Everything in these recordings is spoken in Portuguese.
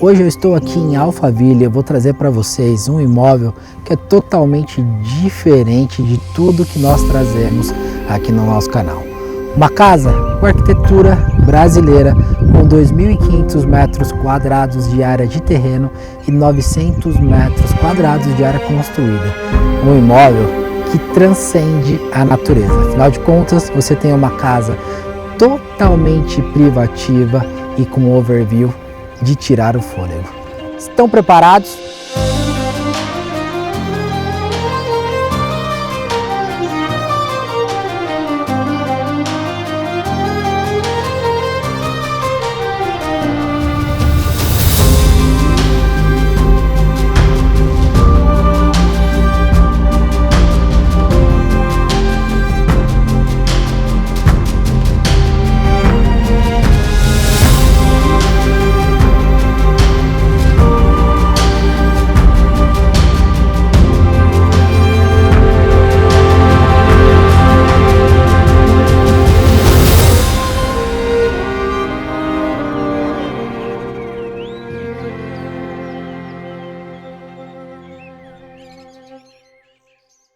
Hoje eu estou aqui em Alphaville e eu vou trazer para vocês um imóvel que é totalmente diferente de tudo que nós trazemos aqui no nosso canal. Uma casa com arquitetura brasileira com 2.500 metros quadrados de área de terreno e 900 metros quadrados de área construída. Um imóvel que transcende a natureza. Afinal de contas, você tem uma casa totalmente privativa e com overview de tirar o fôlego. Estão preparados?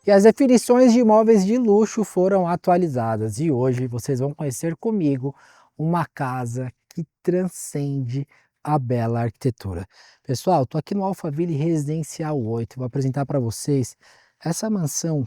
E as definições de imóveis de luxo foram atualizadas e hoje vocês vão conhecer comigo uma casa que transcende a bela arquitetura. Pessoal, estou aqui no Alphaville Residencial 8, vou apresentar para vocês essa mansão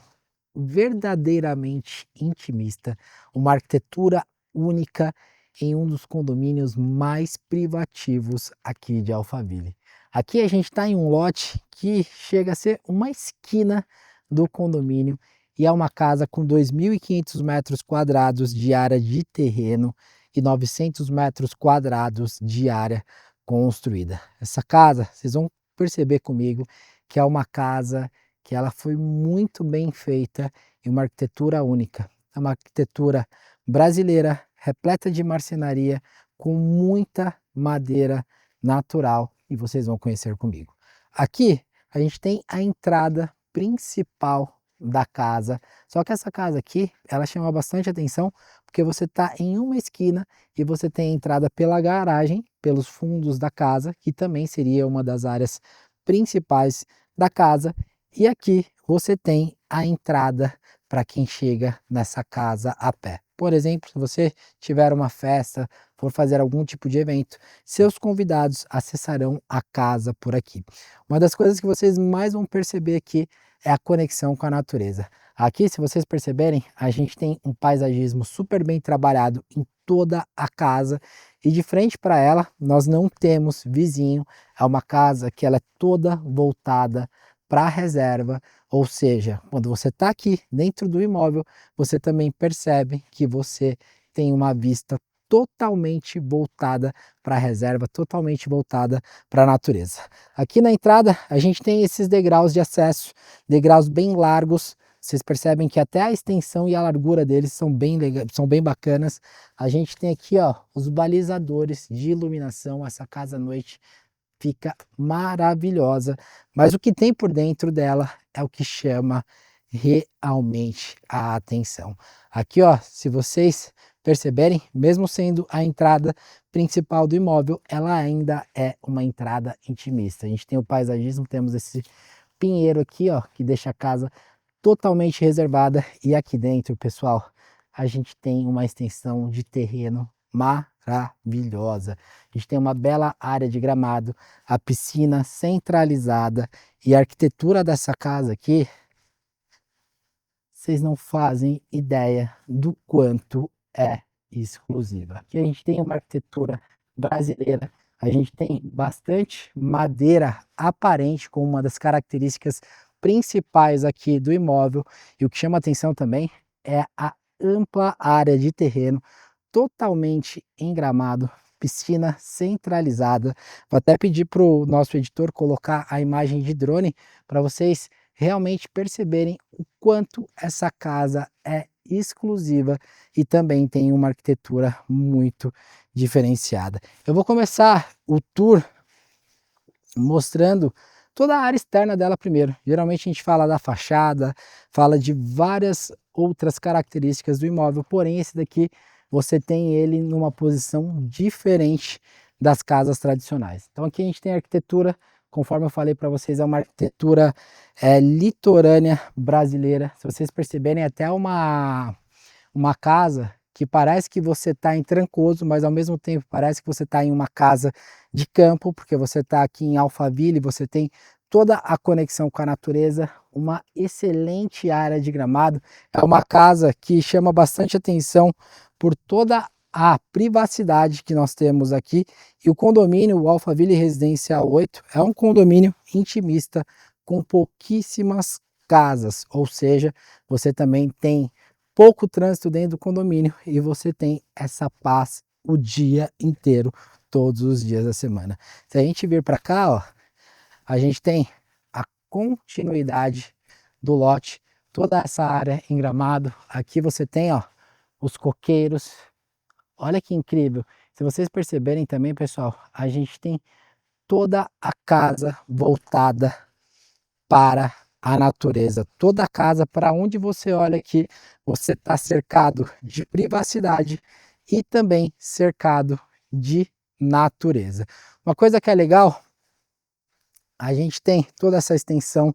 verdadeiramente intimista, uma arquitetura única em um dos condomínios mais privativos aqui de Alphaville. Aqui a gente está em um lote que chega a ser uma esquina do condomínio e é uma casa com 2.500 metros quadrados de área de terreno e 900 metros quadrados de área construída. Essa casa, vocês vão perceber comigo que é uma casa que ela foi muito bem feita e uma arquitetura única. É uma arquitetura brasileira, repleta de marcenaria, com muita madeira natural e vocês vão conhecer comigo. Aqui a gente tem a entrada principal da casa, só que essa casa aqui, ela chama bastante atenção porque você está em uma esquina e você tem a entrada pela garagem, pelos fundos da casa, que também seria uma das áreas principais da casa, e aqui você tem a entrada para quem chega nessa casa a pé. Por exemplo, se você tiver uma festa, for fazer algum tipo de evento, seus convidados acessarão a casa por aqui. Uma das coisas que vocês mais vão perceber aqui é a conexão com a natureza. Aqui, se vocês perceberem, a gente tem um paisagismo super bem trabalhado em toda a casa e de frente para ela nós não temos vizinho. É uma casa que ela é toda voltada para a reserva, ou seja, quando você está aqui dentro do imóvel, você também percebe que você tem uma vista totalmente voltada para a reserva, totalmente voltada para a natureza. Aqui na entrada a gente tem esses degraus de acesso, degraus bem largos. Vocês percebem que até a extensão e a largura deles são bem bacanas. A gente tem aqui, ó, os balizadores de iluminação. Essa casa à noite fica maravilhosa, mas o que tem por dentro dela é o que chama realmente a atenção. Aqui, ó, se vocês perceberem, mesmo sendo a entrada principal do imóvel, ela ainda é uma entrada intimista. A gente tem o paisagismo, temos esse pinheiro aqui, ó, que deixa a casa totalmente reservada, e aqui dentro, pessoal, a gente tem uma extensão de terreno maravilhosa. A gente tem uma bela área de gramado, a piscina centralizada e a arquitetura dessa casa aqui, vocês não fazem ideia do quanto é exclusiva. Aqui a gente tem uma arquitetura brasileira, a gente tem bastante madeira aparente como uma das características principais aqui do imóvel, e o que chama atenção também é a ampla área de terreno totalmente em gramado, piscina centralizada. Vou até pedir para o nosso editor colocar a imagem de drone para vocês realmente perceberem o quanto essa casa é exclusiva e também tem uma arquitetura muito diferenciada. Eu vou começar o tour mostrando toda a área externa dela primeiro. Geralmente a gente fala da fachada, fala de várias outras características do imóvel, porém esse daqui você tem ele numa posição diferente das casas tradicionais. Então aqui a gente tem a arquitetura, conforme eu falei para vocês, é uma arquitetura litorânea brasileira. Se vocês perceberem, até uma casa que parece que você está em Trancoso, mas ao mesmo tempo parece que você está em uma casa de campo, porque você está aqui em Alphaville, você tem toda a conexão com a natureza, uma excelente área de gramado. É uma casa que chama bastante atenção por toda a privacidade que nós temos aqui. E o condomínio, o Alphaville Residencial 8, é um condomínio intimista com pouquíssimas casas, ou seja, você também tem pouco trânsito dentro do condomínio e você tem essa paz o dia inteiro, todos os dias da semana. Se a gente vir para cá, ó, a gente tem a continuidade do lote, toda essa área em gramado. Aqui você tem, ó, os coqueiros. Olha que incrível. Se vocês perceberem também, pessoal, a gente tem toda a casa voltada para a natureza. Toda a casa, para onde você olha aqui, você está cercado de privacidade e também cercado de natureza. Uma coisa que é legal, a gente tem toda essa extensão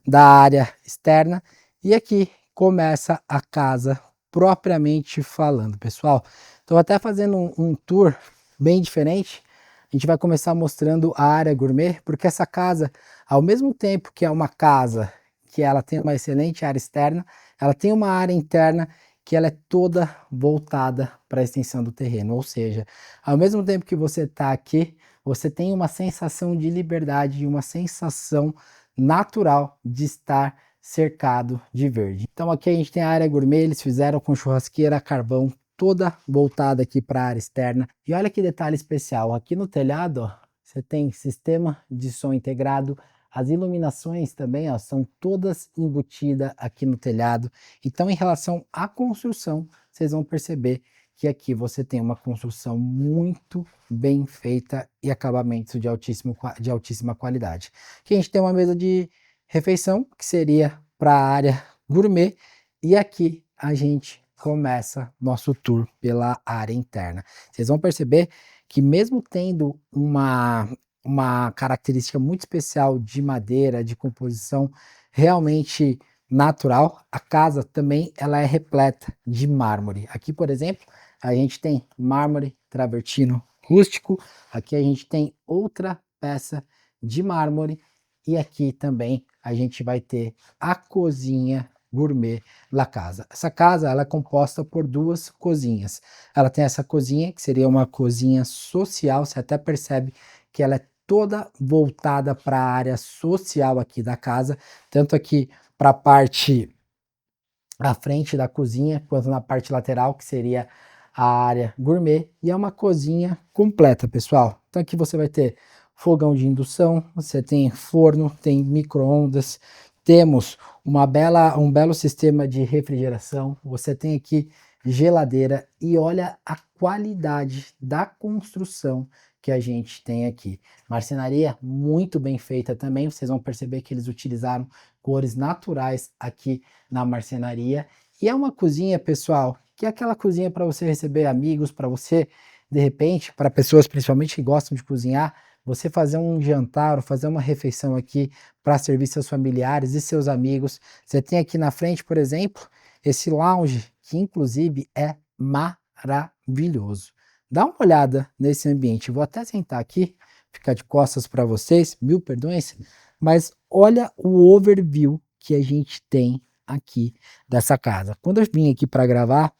da área externa e aqui começa a casa propriamente falando, pessoal. Estou até fazendo um tour bem diferente. A gente vai começar mostrando a área gourmet, porque essa casa, ao mesmo tempo que é uma casa que ela tem uma excelente área externa, ela tem uma área interna que ela é toda voltada para a extensão do terreno, ou seja, ao mesmo tempo que você está aqui, você tem uma sensação de liberdade e uma sensação natural de estar cercado de verde. Então aqui a gente tem a área gourmet, eles fizeram com churrasqueira a carvão, toda voltada aqui para a área externa. E olha que detalhe especial, aqui no telhado, ó, você tem sistema de som integrado, as iluminações também, ó, são todas embutidas aqui no telhado. Então, em relação à construção, vocês vão perceber que aqui você tem uma construção muito bem feita e acabamentos de altíssima qualidade. Aqui a gente tem uma mesa de refeição, que seria para a área gourmet, e aqui a gente começa nosso tour pela área interna. Vocês vão perceber que mesmo tendo uma característica muito especial de madeira, de composição realmente natural, a casa também ela é repleta de mármore. Aqui, por exemplo, a gente tem mármore travertino rústico, aqui a gente tem outra peça de mármore e aqui também a gente vai ter a cozinha gourmet La Casa. Essa casa ela é composta por duas cozinhas. Ela tem essa cozinha que seria uma cozinha social, você até percebe que ela é toda voltada para a área social aqui da casa, tanto aqui para a parte à frente da cozinha, quanto na parte lateral, que seria a área gourmet, e é uma cozinha completa, pessoal. Então aqui você vai ter fogão de indução, você tem forno, tem micro-ondas, temos um belo sistema de refrigeração, você tem aqui geladeira e olha a qualidade da construção que a gente tem aqui. Marcenaria muito bem feita também, vocês vão perceber que eles utilizaram cores naturais aqui na marcenaria. E é uma cozinha, pessoal, que é aquela cozinha para você receber amigos, para você, de repente, para pessoas principalmente que gostam de cozinhar, você fazer um jantar ou fazer uma refeição aqui para servir seus familiares e seus amigos. Você tem aqui na frente, por exemplo, esse lounge, que inclusive é maravilhoso. Dá uma olhada nesse ambiente. Vou até sentar aqui, ficar de costas para vocês, mil perdões, mas olha o overview que a gente tem aqui dessa casa. Quando eu vim aqui para gravar,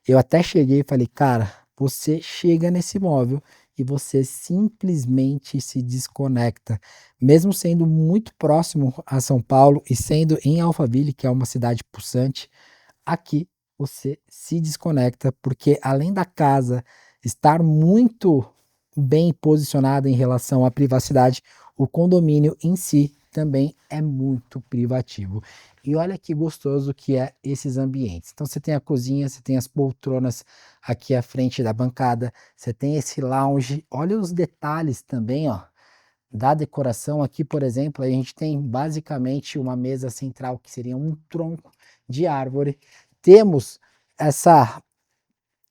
eu até cheguei e falei, cara, você chega nesse imóvel e você simplesmente se desconecta. Mesmo sendo muito próximo a São Paulo e sendo em Alphaville, que é uma cidade pulsante, aqui você se desconecta, porque além da casa estar muito bem posicionada em relação à privacidade, o condomínio em si também é muito privativo. E olha que gostoso que é esses ambientes. Então você tem a cozinha, você tem as poltronas aqui à frente da bancada, você tem esse lounge, olha os detalhes também, ó, da decoração. Aqui, por exemplo, a gente tem basicamente uma mesa central que seria um tronco de árvore. Temos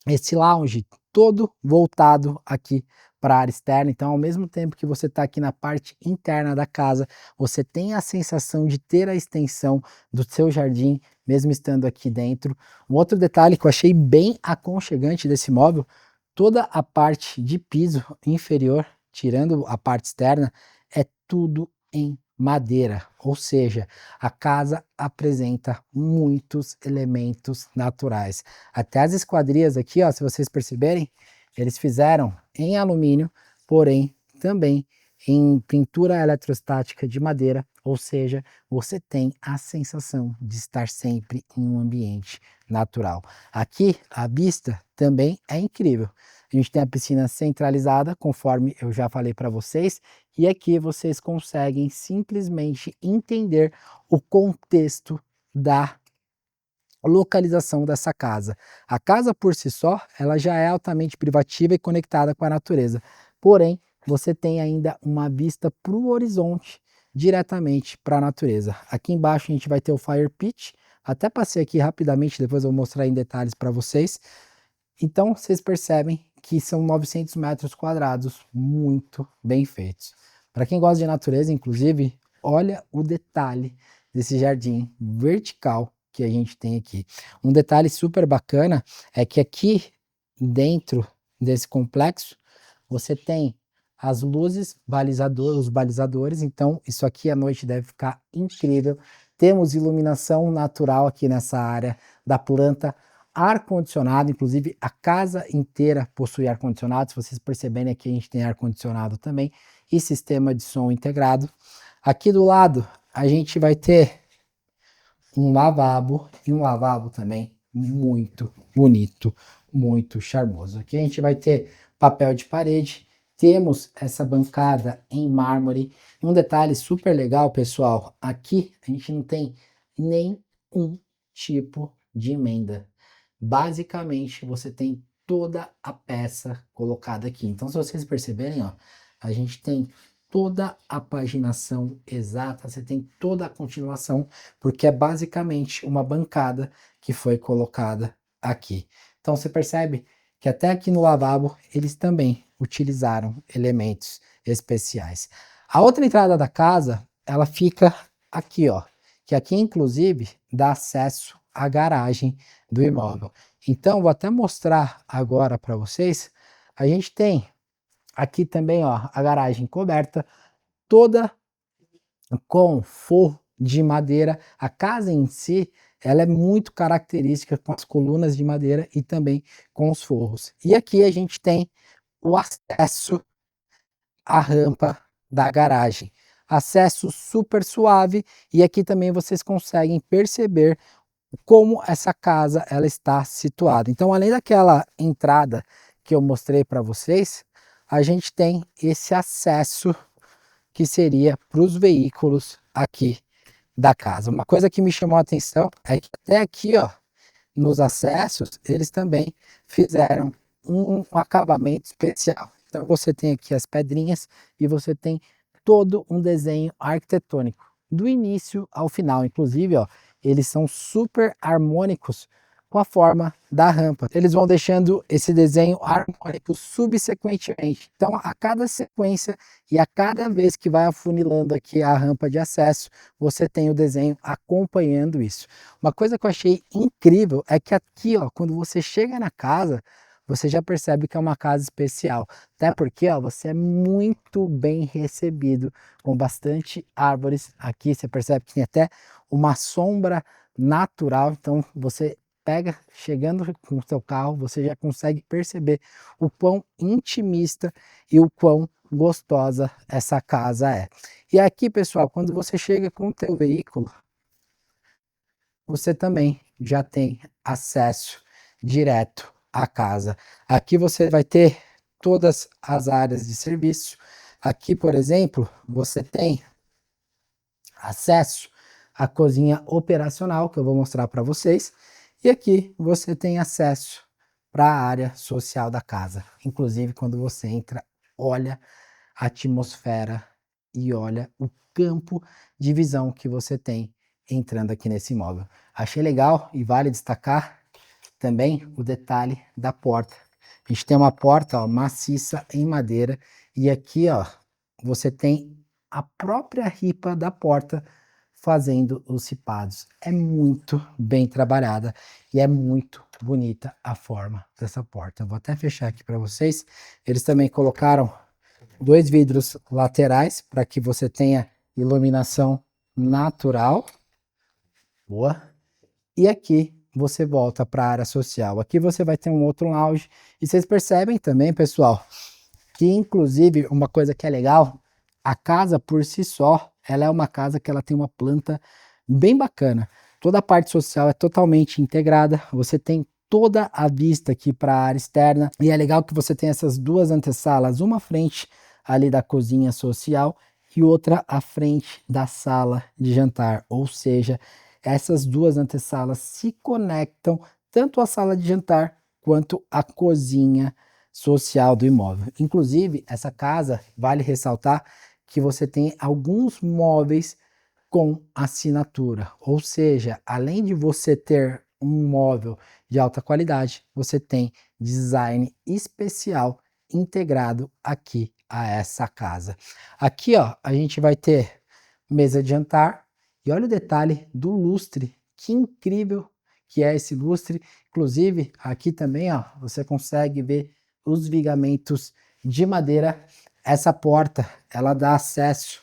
esse lounge todo voltado aqui para a área externa. Então, ao mesmo tempo que você está aqui na parte interna da casa, você tem a sensação de ter a extensão do seu jardim, mesmo estando aqui dentro. Um outro detalhe que eu achei bem aconchegante desse móvel, toda a parte de piso inferior, tirando a parte externa, é tudo em madeira, ou seja, a casa apresenta muitos elementos naturais. Até as esquadrias aqui, ó, se vocês perceberem, eles fizeram em alumínio, porém também em pintura eletrostática de madeira, ou seja, você tem a sensação de estar sempre em um ambiente natural. Aqui a vista também é incrível. A gente tem a piscina centralizada, conforme eu já falei para vocês, e aqui vocês conseguem simplesmente entender o contexto da localização dessa casa. A casa por si só, ela já é altamente privativa e conectada com a natureza. Porém, você tem ainda uma vista para o horizonte, diretamente para a natureza. Aqui embaixo a gente vai ter o fire pit. Até passei aqui rapidamente, depois eu vou mostrar em detalhes para vocês. Então, vocês percebem que são 900 metros quadrados, muito bem feitos. Para quem gosta de natureza, inclusive, olha o detalhe desse jardim vertical que a gente tem aqui. Um detalhe super bacana é que aqui dentro desse complexo, você tem as luzes os balizadores, então isso aqui à noite deve ficar incrível. Temos iluminação natural aqui nessa área da planta, ar-condicionado, inclusive a casa inteira possui ar-condicionado. Se vocês perceberem aqui, a gente tem ar-condicionado também e sistema de som integrado. Aqui do lado, a gente vai ter um lavabo e um lavabo também muito bonito, muito charmoso. Aqui a gente vai ter papel de parede, temos essa bancada em mármore. E um detalhe super legal, pessoal, aqui a gente não tem nenhum tipo de emenda. Basicamente, você tem toda a peça colocada aqui. Então, se vocês perceberem, ó, a gente tem toda a paginação exata, você tem toda a continuação, porque é basicamente uma bancada que foi colocada aqui. Então, você percebe que até aqui no lavabo, eles também utilizaram elementos especiais. A outra entrada da casa, ela fica aqui, ó, que aqui, inclusive, dá acesso à garagem do imóvel. Então, vou até mostrar agora para vocês. A gente tem aqui também, ó, a garagem coberta, toda com forro de madeira. A casa em si, ela é muito característica com as colunas de madeira e também com os forros. E aqui a gente tem o acesso à rampa da garagem. Acesso super suave, e aqui também vocês conseguem perceber como essa casa ela está situada. Então, além daquela entrada que eu mostrei para vocês, a gente tem esse acesso que seria para os veículos aqui da casa. Uma coisa que me chamou a atenção é que até aqui, ó, nos acessos, eles também fizeram um acabamento especial. Então você tem aqui as pedrinhas e você tem todo um desenho arquitetônico, do início ao final. Inclusive, ó, eles são super harmônicos com a forma da rampa. Eles vão deixando esse desenho harmônico subsequentemente. Então, a cada sequência e a cada vez que vai afunilando aqui a rampa de acesso, você tem o desenho acompanhando isso. Uma coisa que eu achei incrível é que aqui, ó, quando você chega na casa, você já percebe que é uma casa especial. Até porque, ó, você é muito bem recebido, com bastante árvores aqui. Você percebe que tem até uma sombra natural. Então, você pega, chegando com o seu carro, você já consegue perceber o quão intimista e o quão gostosa essa casa é. E aqui, pessoal, quando você chega com o teu veículo, você também já tem acesso direto à casa. Aqui você vai ter todas as áreas de serviço. Aqui, por exemplo, você tem acesso à cozinha operacional, que eu vou mostrar para vocês. E aqui você tem acesso para a área social da casa. Inclusive, quando você entra, olha a atmosfera e olha o campo de visão que você tem entrando aqui nesse imóvel. Achei legal e vale destacar também o detalhe da porta, A gente tem uma porta, ó, maciça em madeira e aqui, ó, você tem a própria ripa da porta fazendo os ripados. É muito bem trabalhada e é muito bonita a forma dessa porta. Eu vou até fechar aqui para vocês. Eles também colocaram 2 vidros laterais para que você tenha iluminação natural. Boa. E aqui você volta para a área social. Aqui você vai ter um outro lounge. E vocês percebem também, pessoal, que inclusive uma coisa que é legal, a casa por si só, ela é uma casa que ela tem uma planta bem bacana. Toda a parte social é totalmente integrada. Você tem toda a vista aqui para a área externa. E é legal que você tem essas 2 antessalas, uma à frente ali da cozinha social e outra à frente da sala de jantar. Ou seja, essas 2 antessalas se conectam tanto à sala de jantar quanto à cozinha social do imóvel. Inclusive, essa casa, vale ressaltar que você tem alguns móveis com assinatura, ou seja, além de você ter um móvel de alta qualidade, você tem design especial integrado aqui a essa casa. Aqui, ó, a gente vai ter mesa de jantar e olha o detalhe do lustre, que incrível que é esse lustre. Inclusive, aqui também, ó, você consegue ver os vigamentos de madeira. Essa porta, ela dá acesso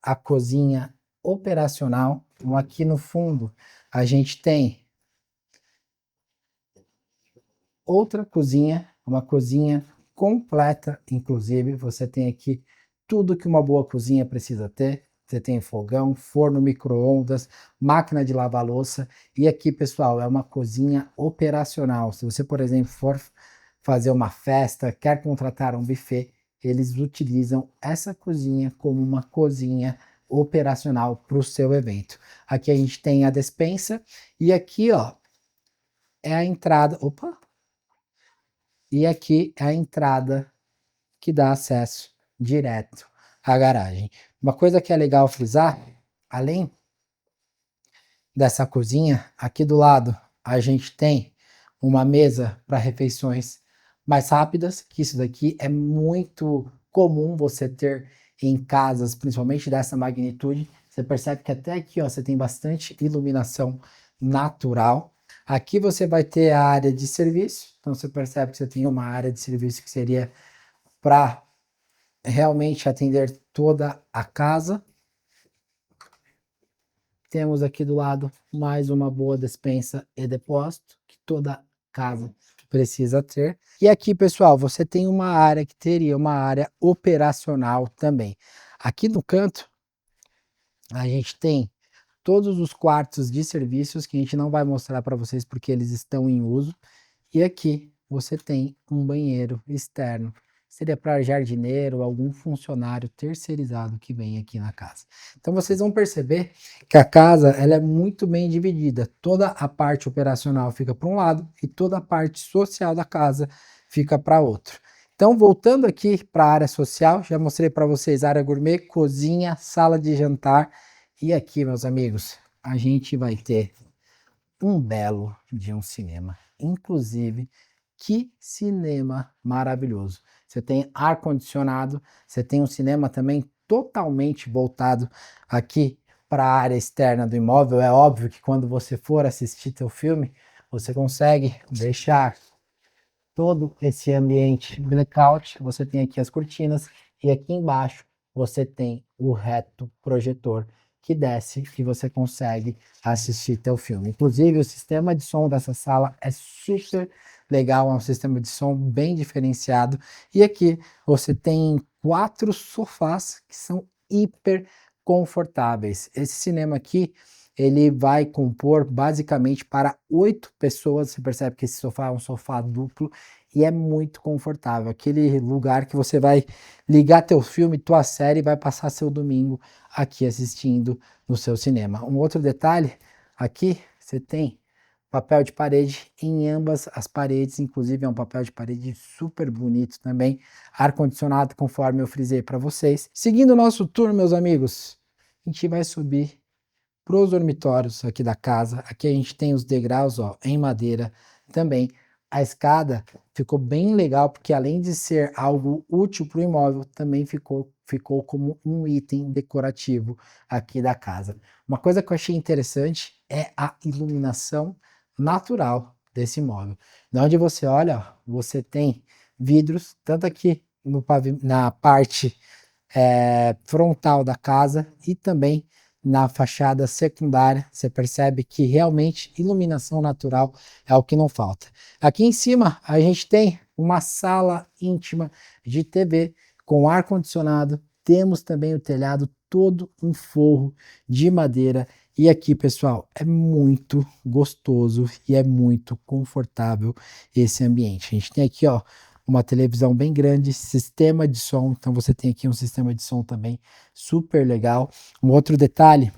à cozinha operacional. Então, aqui no fundo, a gente tem outra cozinha, uma cozinha completa, inclusive, você tem aqui tudo que uma boa cozinha precisa ter. Você tem fogão, forno micro-ondas, máquina de lavar louça. E aqui, pessoal, é uma cozinha operacional. Se você, por exemplo, for fazer uma festa, quer contratar um buffet, eles utilizam essa cozinha como uma cozinha operacional para o seu evento. Aqui a gente tem a despensa e aqui, ó, é a entrada. Opa! E aqui é a entrada que dá acesso direto à garagem. Uma coisa que é legal frisar, além dessa cozinha, aqui do lado a gente tem uma mesa para refeições mais rápidas, que isso daqui é muito comum você ter em casas, principalmente dessa magnitude. Você percebe que até aqui, ó, você tem bastante iluminação natural. Aqui você vai ter a área de serviço, então você percebe que você tem uma área de serviço que seria para realmente atender toda a casa. Temos aqui do lado mais uma boa despensa e depósito que toda casa precisa ter. E aqui, pessoal, você tem uma área que teria uma área operacional também. Aqui no canto, a gente tem todos os quartos de serviços que a gente não vai mostrar para vocês porque eles estão em uso. E aqui você tem um banheiro externo. Seria para jardineiro ou algum funcionário terceirizado que vem aqui na casa. Então vocês vão perceber que a casa ela é muito bem dividida. Toda a parte operacional fica para um lado e toda a parte social da casa fica para outro. Então voltando aqui para a área social, já mostrei para vocês área gourmet, cozinha, sala de jantar. E aqui, meus amigos, a gente vai ter um belo de um cinema. Inclusive, que cinema maravilhoso. Você tem ar-condicionado, você tem um cinema também totalmente voltado aqui para a área externa do imóvel. É óbvio que quando você for assistir teu filme, você consegue deixar todo esse ambiente blackout. Você tem aqui as cortinas e aqui embaixo você tem o reto projetor que desce e você consegue assistir teu filme. Inclusive, o sistema de som dessa sala é super legal, é um sistema de som bem diferenciado. E aqui você tem 4 sofás que são hiper confortáveis. Esse cinema aqui, ele vai compor basicamente para 8 pessoas. Você percebe que esse sofá é um sofá duplo e é muito confortável. Aquele lugar que você vai ligar teu filme, tua série e vai passar seu domingo aqui assistindo no seu cinema. Um outro detalhe, aqui você tem papel de parede em ambas as paredes, inclusive é um papel de parede super bonito também, ar-condicionado conforme eu frisei para vocês. Seguindo o nosso tour, meus amigos, a gente vai subir para os dormitórios aqui da casa. Aqui a gente tem os degraus, ó, em madeira também A escada ficou bem legal, porque além de ser algo útil para o imóvel, também ficou como um item decorativo aqui da casa. Uma coisa que eu achei interessante é a iluminação natural desse imóvel. Na onde você olha, ó, você tem vidros, tanto aqui na parte frontal da casa e também na fachada secundária. Você percebe que realmente iluminação natural é o que não falta. Aqui em cima a gente tem uma sala íntima de TV com ar-condicionado. Temos também o telhado todo um forro de madeira. E aqui, pessoal, é muito gostoso e é muito confortável esse ambiente. A gente tem aqui, ó, uma televisão bem grande, sistema de som, então você tem aqui um sistema de som também super legal. Um outro detalhe,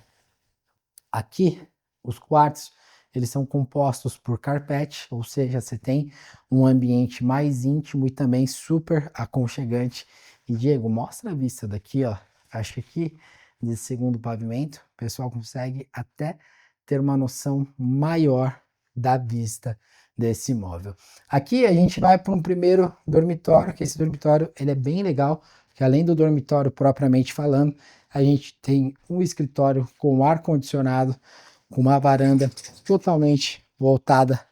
aqui os quartos, eles são compostos por carpete, ou seja, você tem um ambiente mais íntimo e também super aconchegante. E Diego, mostra a vista daqui, ó. Acho que aqui, nesse segundo pavimento, o pessoal consegue até ter uma noção maior da vista desse imóvel. Aqui a gente vai para um primeiro dormitório, que esse dormitório ele é bem legal, que além do dormitório propriamente falando, a gente tem um escritório com ar-condicionado, com uma varanda totalmente voltada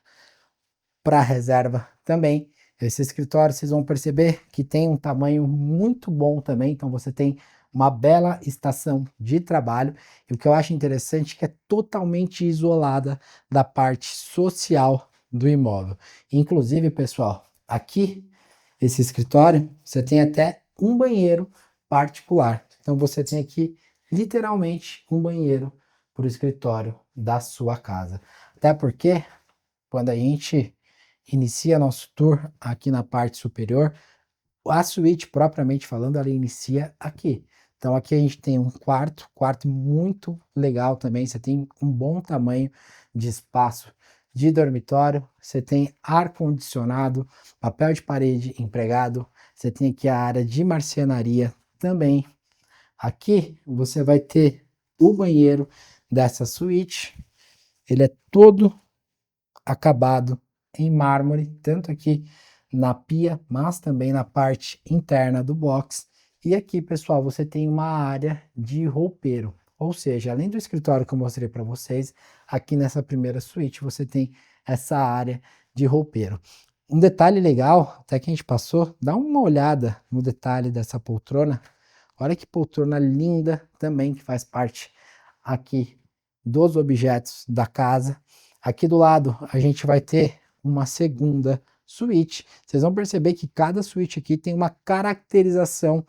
para a reserva também. Esse escritório, vocês vão perceber que tem um tamanho muito bom também, então você tem uma bela estação de trabalho. E o que eu acho interessante é que é totalmente isolada da parte social do imóvel. Inclusive, pessoal, aqui, esse escritório, você tem até um banheiro particular. Então você tem aqui literalmente um banheiro para o escritório da sua casa. Até porque quando a gente inicia nosso tour aqui na parte superior, a suíte propriamente falando, ela inicia aqui. Então aqui a gente tem um quarto muito legal também, você tem um bom tamanho de espaço de dormitório, você tem ar-condicionado, papel de parede empregado, você tem aqui a área de marcenaria também. Aqui você vai ter o banheiro dessa suíte, ele é todo acabado em mármore, tanto aqui na pia, mas também na parte interna do box. E aqui, pessoal, você tem uma área de roupeiro, ou seja, além do escritório que eu mostrei para vocês, aqui nessa primeira suíte você tem essa área de roupeiro. Um detalhe legal, até que a gente passou, dá uma olhada no detalhe dessa poltrona. Olha que poltrona linda também, que faz parte aqui dos objetos da casa. Aqui do lado a gente vai ter uma segunda suíte. Vocês vão perceber que cada suíte aqui tem uma caracterização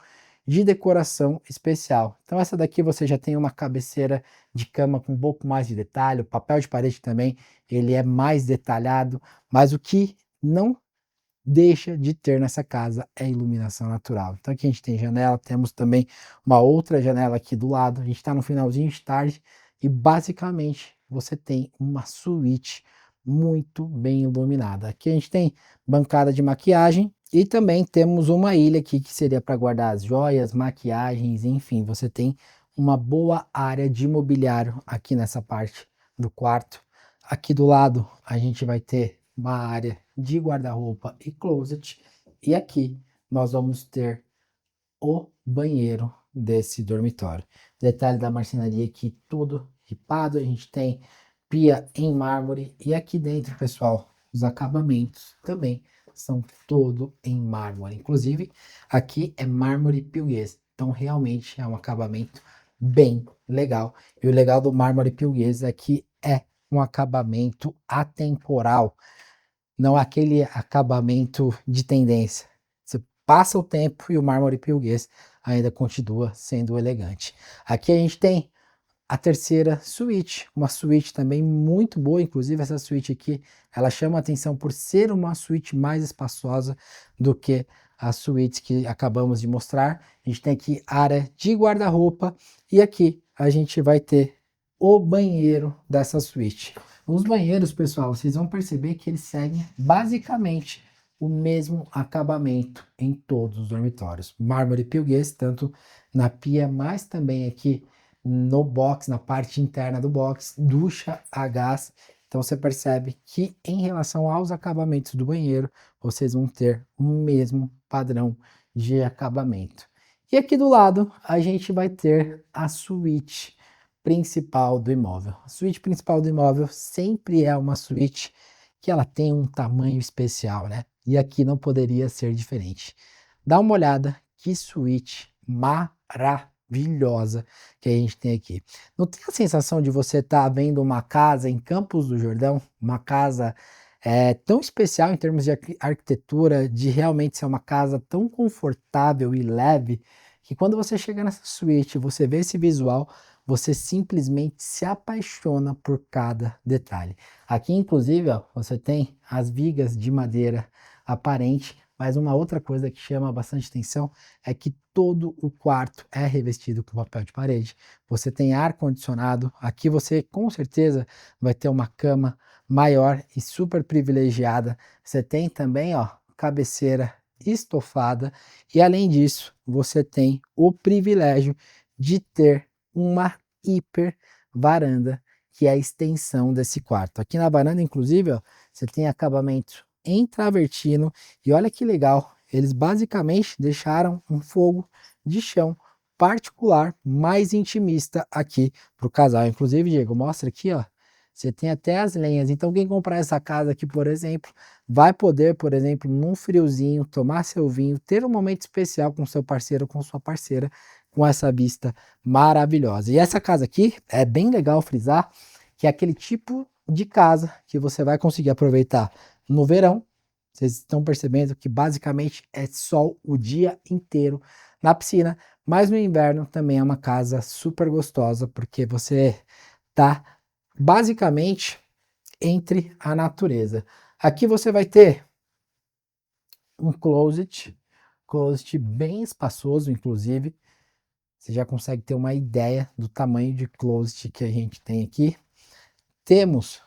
de decoração especial. Então essa daqui você já tem uma cabeceira de cama com um pouco mais de detalhe, o papel de parede também, ele é mais detalhado, mas o que não deixa de ter nessa casa é iluminação natural. Então aqui a gente tem janela, temos também uma outra janela aqui do lado, a gente está no finalzinho de tarde e basicamente você tem uma suíte muito bem iluminada. Aqui a gente tem bancada de maquiagem e também temos uma ilha aqui que seria para guardar as joias, maquiagens, enfim, você tem uma boa área de mobiliário aqui nessa parte do quarto. Aqui do lado a gente vai ter uma área de guarda-roupa e closet e aqui nós vamos ter o banheiro desse dormitório. Detalhe da marcenaria aqui, tudo ripado, a gente tem pia em mármore e aqui dentro, pessoal, os acabamentos também são todo em mármore. Inclusive, aqui é mármore piauiês, então realmente é um acabamento bem legal. E o legal do mármore piauiês é que é um acabamento atemporal, não aquele acabamento de tendência. Você passa o tempo e o mármore piauiês ainda continua sendo elegante. Aqui a gente tem a terceira suíte, uma suíte também muito boa, inclusive essa suíte aqui, ela chama a atenção por ser uma suíte mais espaçosa do que as suítes que acabamos de mostrar. A gente tem aqui área de guarda-roupa e aqui a gente vai ter o banheiro dessa suíte. Os banheiros, pessoal, vocês vão perceber que eles seguem basicamente o mesmo acabamento em todos os dormitórios. Mármore piauiês, tanto na pia, mas também aqui no box, na parte interna do box, ducha a gás Então você percebe que em relação aos acabamentos do banheiro, vocês vão ter o mesmo padrão de acabamento. E aqui do lado a gente vai ter a suíte principal do imóvel. A suíte principal do imóvel sempre é uma suíte que ela tem um tamanho especial, né? E aqui não poderia ser diferente. Dá uma olhada, que suíte maravilhosa que a gente tem aqui. Não tem a sensação de você estar vendo uma casa em Campos do Jordão, uma casa tão especial em termos de arquitetura, de realmente ser uma casa tão confortável e leve, que quando você chega nessa suíte, você vê esse visual, você simplesmente se apaixona por cada detalhe. Aqui, inclusive, ó, você tem as vigas de madeira aparente, mas uma outra coisa que chama bastante atenção é que todo o quarto é revestido com papel de parede. Você tem ar-condicionado, aqui você com certeza vai ter uma cama maior e super privilegiada. Você tem também, ó, cabeceira estofada e além disso, você tem o privilégio de ter uma hiper varanda, que é a extensão desse quarto. Aqui na varanda, inclusive, ó, você tem acabamento em travertino e olha que legal, eles basicamente deixaram um fogo de chão particular, mais intimista aqui para o casal. Inclusive, Diego, mostra aqui, ó, você tem até as lenhas. Então, quem comprar essa casa aqui, por exemplo, vai poder, por exemplo, num friozinho, tomar seu vinho, ter um momento especial com seu parceiro, com sua parceira, com essa vista maravilhosa. E essa casa aqui é bem legal frisar que é aquele tipo de casa que você vai conseguir aproveitar no verão. Vocês estão percebendo que basicamente é sol o dia inteiro na piscina, mas no inverno também é uma casa super gostosa porque você tá basicamente entre a natureza. Aqui você vai ter um closet bem espaçoso, inclusive. Você já consegue ter uma ideia do tamanho de closet que a gente tem aqui. Temos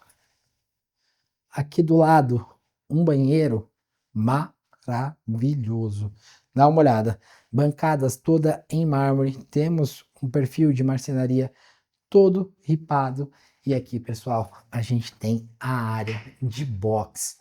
aqui do lado um banheiro maravilhoso. Dá uma olhada. Bancadas toda em mármore. Temos um perfil de marcenaria todo ripado. E aqui, pessoal, a gente tem a área de box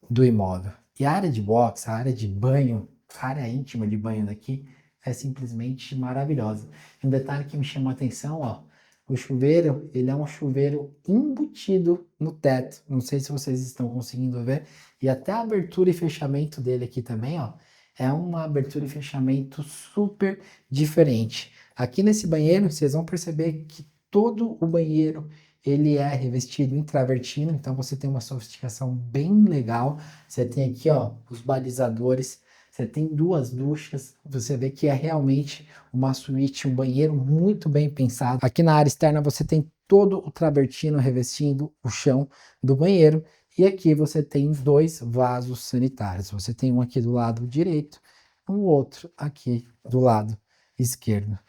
do imóvel. E a área de box, a área de banho, a área íntima de banho daqui é simplesmente maravilhosa. Um detalhe que me chamou a atenção, ó, o chuveiro, ele é um chuveiro embutido no teto. Não sei se vocês estão conseguindo ver. E até a abertura e fechamento dele aqui também, ó, é uma abertura e fechamento super diferente. Aqui nesse banheiro, vocês vão perceber que todo o banheiro ele é revestido em travertino, então você tem uma sofisticação bem legal. Você tem aqui, ó, os balizadores, você tem duas duchas, você vê que é realmente uma suíte, um banheiro muito bem pensado. Aqui na área externa você tem todo o travertino revestindo o chão do banheiro e aqui você tem dois vasos sanitários. Você tem um aqui do lado direito, um outro aqui do lado esquerdo.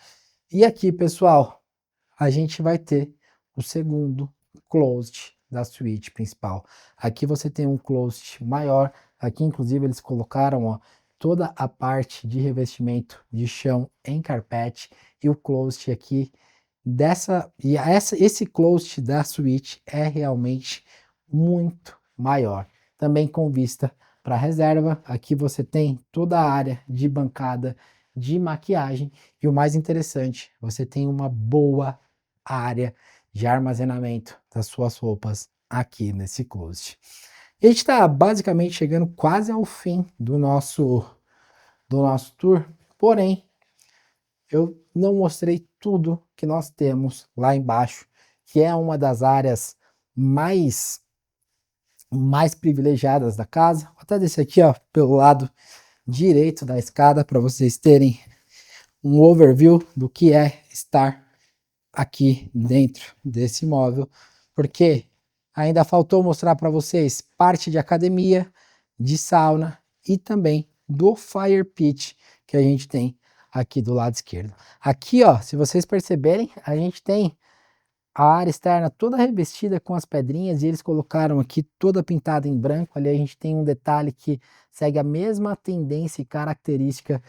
E aqui, pessoal, a gente vai ter o segundo closet da suíte principal. Aqui você tem um closet maior. Aqui, inclusive, eles colocaram, ó, toda a parte de revestimento de chão em carpete e o closet aqui esse closet da suíte é realmente muito maior. Também com vista para reserva. Aqui você tem toda a área de bancada de maquiagem e o mais interessante, você tem uma boa área de armazenamento das suas roupas aqui nesse closet. A gente está basicamente chegando quase ao fim do nosso tour, porém eu não mostrei tudo que nós temos lá embaixo, que é uma das áreas mais privilegiadas da casa. Vou até descer aqui, ó, pelo lado direito da escada para vocês terem um overview do que é estar aqui dentro desse imóvel, porque ainda faltou mostrar para vocês parte de academia, de sauna e também do fire pit que a gente tem aqui do lado esquerdo. Aqui, ó, se vocês perceberem, a gente tem a área externa toda revestida com as pedrinhas e eles colocaram aqui toda pintada em branco. Ali a gente tem um detalhe que segue a mesma tendência e característica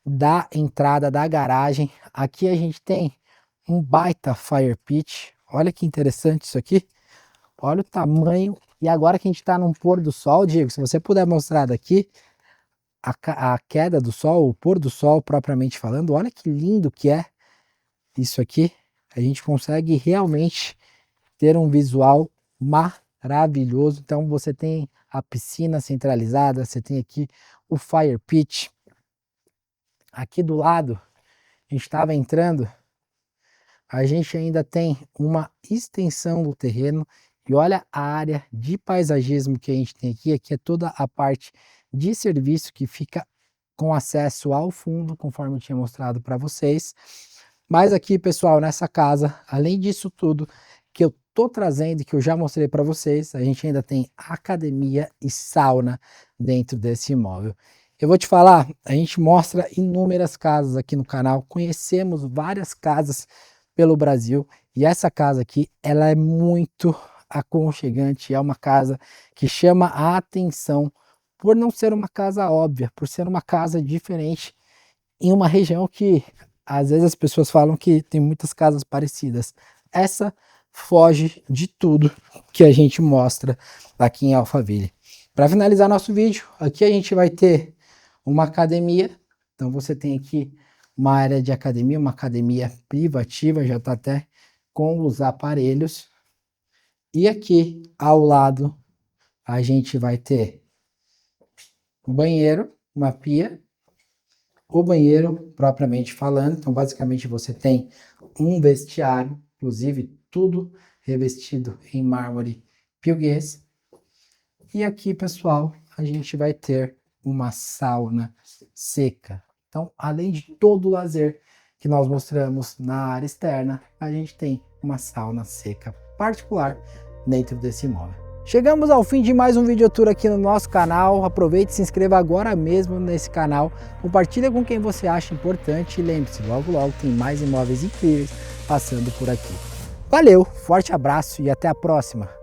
da entrada da garagem. Aqui a gente tem um baita fire pit. Olha que interessante isso aqui. Olha o tamanho. E agora que a gente está num pôr do sol, Diego, se você puder mostrar daqui a queda do sol, o pôr do sol propriamente falando, olha que lindo que é isso aqui. A gente consegue realmente ter um visual maravilhoso. Então você tem a piscina centralizada, você tem aqui o fire pit. Aqui do lado, a gente estava entrando, a gente ainda tem uma extensão do terreno e olha a área de paisagismo que a gente tem aqui. Aqui é toda a parte de serviço que fica com acesso ao fundo, conforme eu tinha mostrado para vocês. Mas aqui, pessoal, nessa casa, além disso tudo que eu tô trazendo e que eu já mostrei para vocês, a gente ainda tem academia e sauna dentro desse imóvel. Eu vou te falar, a gente mostra inúmeras casas aqui no canal, conhecemos várias casas pelo Brasil e essa casa aqui, ela é muito aconchegante, é uma casa que chama a atenção por não ser uma casa óbvia, por ser uma casa diferente em uma região que às vezes as pessoas falam que tem muitas casas parecidas. Essa foge de tudo que a gente mostra aqui em Alphaville. Para finalizar nosso vídeo, aqui a gente vai ter uma academia. Então você tem aqui uma área de academia, uma academia privativa, já está até com os aparelhos. E aqui ao lado a gente vai ter um banheiro, uma pia, o banheiro propriamente falando. Então basicamente você tem um vestiário, inclusive tudo revestido em mármore pieguês. E aqui, pessoal, a gente vai ter uma sauna seca. Então, além de todo o lazer que nós mostramos na área externa, a gente tem uma sauna seca particular dentro desse imóvel. Chegamos ao fim de mais um vídeo tour aqui no nosso canal. Aproveite e se inscreva agora mesmo nesse canal. Compartilha com quem você acha importante e lembre-se, logo logo tem mais imóveis incríveis passando por aqui. Valeu, forte abraço e até a próxima!